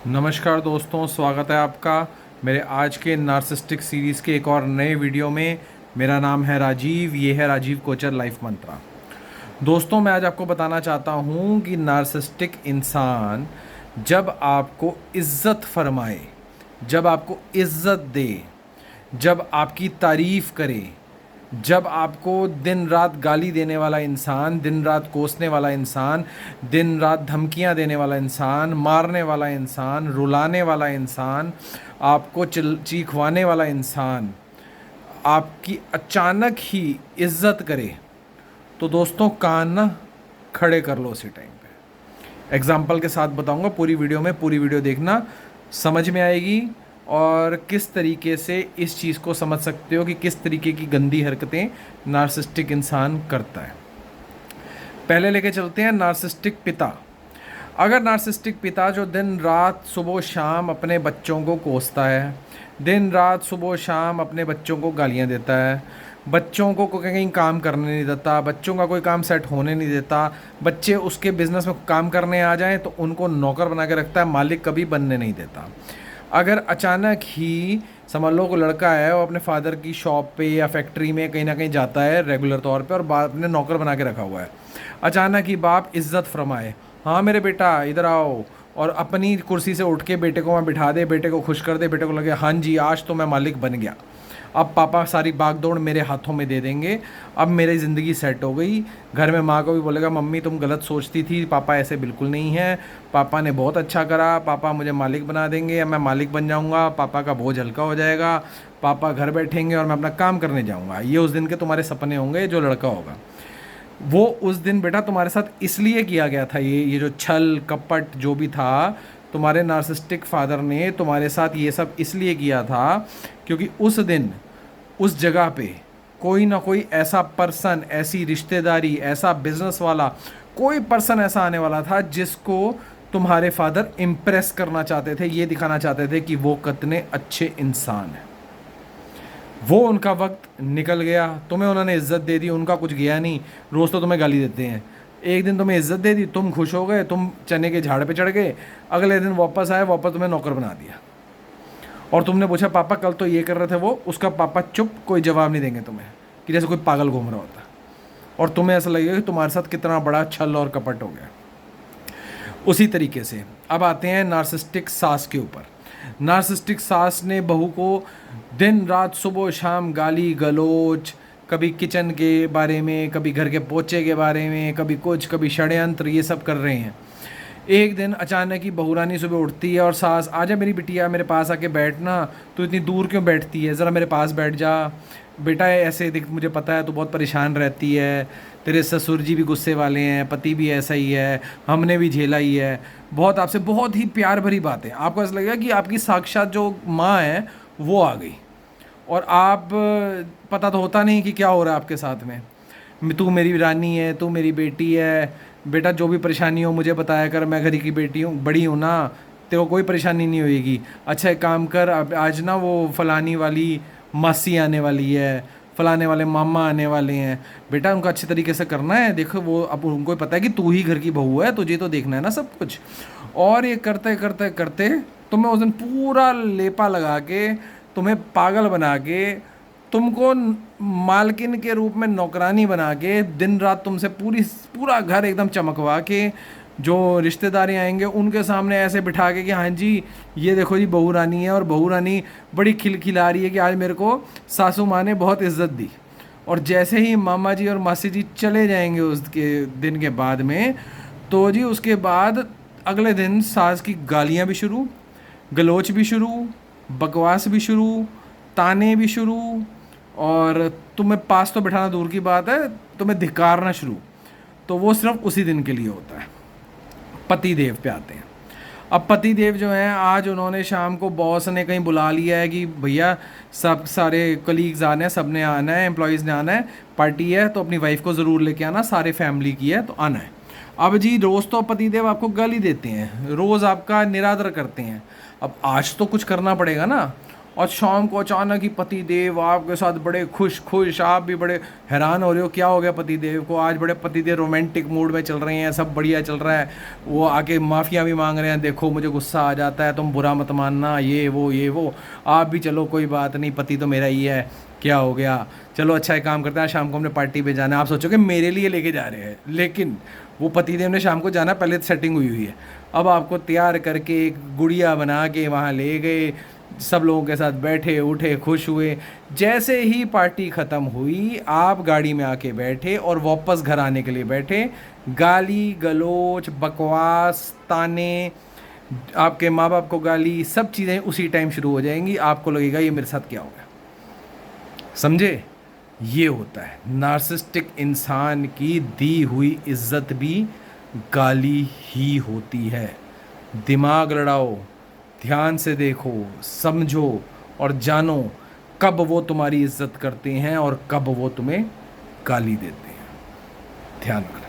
नमस्कार दोस्तों, स्वागत है आपका मेरे आज के नार्सिसिस्टिक सीरीज़ के एक और नए वीडियो में। मेरा नाम है राजीव, ये है राजीव कोचर लाइफ मंत्रा। दोस्तों, मैं आज आपको बताना चाहता हूँ कि नार्सिसिस्टिक इंसान जब आपको इज्जत फरमाए, जब आपको इज्जत दे, जब आपकी तारीफ़ करे, जब आपको दिन रात गाली देने वाला इंसान, दिन रात कोसने वाला इंसान, दिन रात धमकियां देने वाला इंसान, मारने वाला इंसान, रुलाने वाला इंसान, आपको चीखवाने वाला इंसान आपकी अचानक ही इज्जत करे, तो दोस्तों कान ना खड़े कर लो उसी टाइम पे। एग्जाम्पल के साथ बताऊंगा, पूरी वीडियो में पूरी वीडियो देखना, समझ में आएगी और किस तरीके से इस चीज़ को समझ सकते हो कि किस तरीके की गंदी हरकतें नार्सिसिस्टिक इंसान करता है। पहले लेके चलते हैं नार्सिसिस्टिक पिता। अगर नार्सिसिस्टिक पिता जो दिन रात सुबह शाम अपने बच्चों को कोसता है, दिन रात सुबह शाम अपने बच्चों को गालियां देता है, बच्चों को कहीं काम करने नहीं देता, बच्चों का कोई काम सेट होने नहीं देता, बच्चे उसके बिजनेस में काम करने आ जाएं तो उनको नौकर बना के रखता है, मालिक कभी बनने नहीं देता। अगर अचानक ही समझ लो कोई लड़का है, वो अपने फादर की शॉप पे या फैक्ट्री में कहीं ना कहीं जाता है रेगुलर तौर पे और बाप ने नौकर बना के रखा हुआ है, अचानक ही बाप इज्जत फरमाए, हाँ मेरे बेटा इधर आओ, और अपनी कुर्सी से उठ के बेटे को वहाँ बिठा दे, बेटे को खुश कर दे, बेटे को लगे हाँ जी आज तो मैं मालिक बन गया, अब पापा सारी बागदौड़ मेरे हाथों में दे देंगे, अब मेरी ज़िंदगी सेट हो गई। घर में माँ को भी बोलेगा मम्मी तुम गलत सोचती थी, पापा ऐसे बिल्कुल नहीं है, पापा ने बहुत अच्छा करा, पापा मुझे मालिक बना देंगे, अब मैं मालिक बन जाऊँगा, पापा का बोझ हल्का हो जाएगा, पापा घर बैठेंगे और मैं अपना काम करने जाऊँगा। ये उस दिन के तुम्हारे सपने होंगे। जो लड़का होगा वो उस दिन बेटा तुम्हारे साथ इसलिए किया गया था, ये जो छल कपट जो भी था, तुम्हारे नार्सिसिस्टिक फादर ने तुम्हारे साथ ये सब इसलिए किया था क्योंकि उस दिन उस जगह पे कोई ना कोई ऐसा पर्सन, ऐसी रिश्तेदारी, ऐसा बिजनेस वाला, कोई पर्सन ऐसा आने वाला था जिसको तुम्हारे फादर इम्प्रेस करना चाहते थे, ये दिखाना चाहते थे कि वो कितने अच्छे इंसान हैं। वो उनका वक्त निकल गया, तुम्हें उन्होंने इज्जत दे दी, उनका कुछ गया नहीं। रोज़ तो तुम्हें गाली देते हैं, एक दिन तुम्हें इज्जत दे दी, तुम खुश हो गए, तुम चने के झाड़ पे चढ़ गए, अगले दिन वापस आए, वापस तुम्हें नौकर बना दिया। और तुमने पूछा पापा कल तो ये कर रहे थे वो, उसका पापा चुप, कोई जवाब नहीं देंगे तुम्हें, कि जैसे कोई पागल घूम रहा होता। और तुम्हें ऐसा लगेगा कि तुम्हारे साथ कितना बड़ा छल और कपट हो गया। उसी तरीके से अब आते हैं नार्सिसिस्टिक सास के ऊपर। नार्सिसिस्टिक सास ने बहू को दिन रात सुबह शाम गाली गलौज, कभी किचन के बारे में, कभी घर के पोछे के बारे में, कभी कुछ, कभी षड्यंत्र, ये सब कर रहे हैं। एक दिन अचानक ही बहू रानी सुबह उठती है और सास, आजा मेरी बिटिया मेरे पास आके बैठना, तू इतनी दूर क्यों बैठती है, ज़रा मेरे पास बैठ जा बेटा, ऐसे देख मुझे पता है तू बहुत परेशान रहती है, तेरे ससुर जी भी गुस्से वाले हैं, पति भी ऐसा ही है, हमने भी झेला ही है, बहुत आपसे बहुत ही प्यार भरी बात है। आपको ऐसा लगेगा कि आपकी साक्षात जो माँ है वो आ गई, और आप, पता तो होता नहीं कि क्या हो रहा है आपके साथ में। तू मेरी रानी है, तू मेरी बेटी है, बेटा जो भी परेशानी हो मुझे बताया कर, मैं घर की बेटी हूँ, बड़ी हूँ ना, तेरे को कोई परेशानी नहीं होएगी। अच्छा एक काम कर, अब आज ना वो फलानी वाली मासी आने वाली है, फलाने वाले मामा आने वाले हैं, बेटा उनको अच्छे तरीके से करना है, देखो वो अब उनको पता है कि तू ही घर की बहू है, तुझे तो देखना है ना सब कुछ। और ये करते करते करते तुम्हें उस दिन पूरा लेपा लगा के, तुम्हें पागल बना के, तुमको मालकिन के रूप में नौकरानी बना के, दिन रात तुमसे पूरा घर एकदम चमकवा के, जो रिश्तेदारी आएंगे उनके सामने ऐसे बिठा के कि हाँ जी ये देखो जी बहू रानी है, और बहू रानी बड़ी खिलखिला रही है कि आज मेरे को सासू माँ ने बहुत इज्जत दी। और जैसे ही मामा जी और मासी जी चले जाएंगे उसके दिन के बाद में, तो जी उसके बाद अगले दिन सास की गालियाँ भी शुरू, गलोच भी शुरू, बकवास भी शुरू, ताने भी शुरू, और तुम्हें पास तो बिठाना दूर की बात है, तुम्हें धिक्कारना शुरू। तो वो सिर्फ उसी दिन के लिए होता है। पति देव पे आते हैं। अब पति देव जो हैं, आज उन्होंने शाम को बॉस ने कहीं बुला लिया है कि भैया सब सारे कलीग्स आना है, सब ने आना है, एम्प्लॉयज़ ने आना है, पार्टी है तो अपनी वाइफ को ज़रूर लेके आना, सारे फैमिली की है तो आना है। अब जी रोज़ तो पति देव आपको गाली देते हैं, रोज़ आपका निरादर करते हैं, अब आज तो कुछ करना पड़ेगा ना। और शाम को अचानक ही पति देव आपके साथ बड़े खुश खुश, आप भी बड़े हैरान हो रहे हो क्या हो गया पति देव को, आज बड़े पति देव रोमांटिक मूड में चल रहे हैं, सब बढ़िया चल रहा है, वो आके माफ़िया भी मांग रहे हैं, देखो मुझे गुस्सा आ जाता है, तुम बुरा मत मानना, ये वो आप भी चलो कोई बात नहीं, पति तो मेरा ही है, क्या हो गया, चलो अच्छा एक काम करते हैं, शाम को हमने पार्टी पे जाना है। आप सोचोगे मेरे लिए लेके जा रहे हैं, लेकिन वो पतिदेव ने शाम को जाना, पहले तो सेटिंग हुई है। अब आपको तैयार करके एक गुड़िया बना के वहाँ ले गए, सब लोगों के साथ बैठे उठे खुश हुए। जैसे ही पार्टी ख़त्म हुई आप गाड़ी में आके बैठे और वापस घर आने के लिए बैठे, गाली गलोच बकवास ताने, आपके माँ बाप को गाली, सब चीज़ें उसी टाइम शुरू हो जाएंगी। आपको लगेगा ये मेरे साथ क्या हो गया। समझे, ये होता है नार्सिसिस्टिक इंसान की दी हुई इज्जत भी गाली ही होती है। दिमाग लड़ाओ, ध्यान से देखो, समझो और जानो कब वो तुम्हारी इज्जत करते हैं और कब वो तुम्हें गाली देते हैं। ध्यान रखना।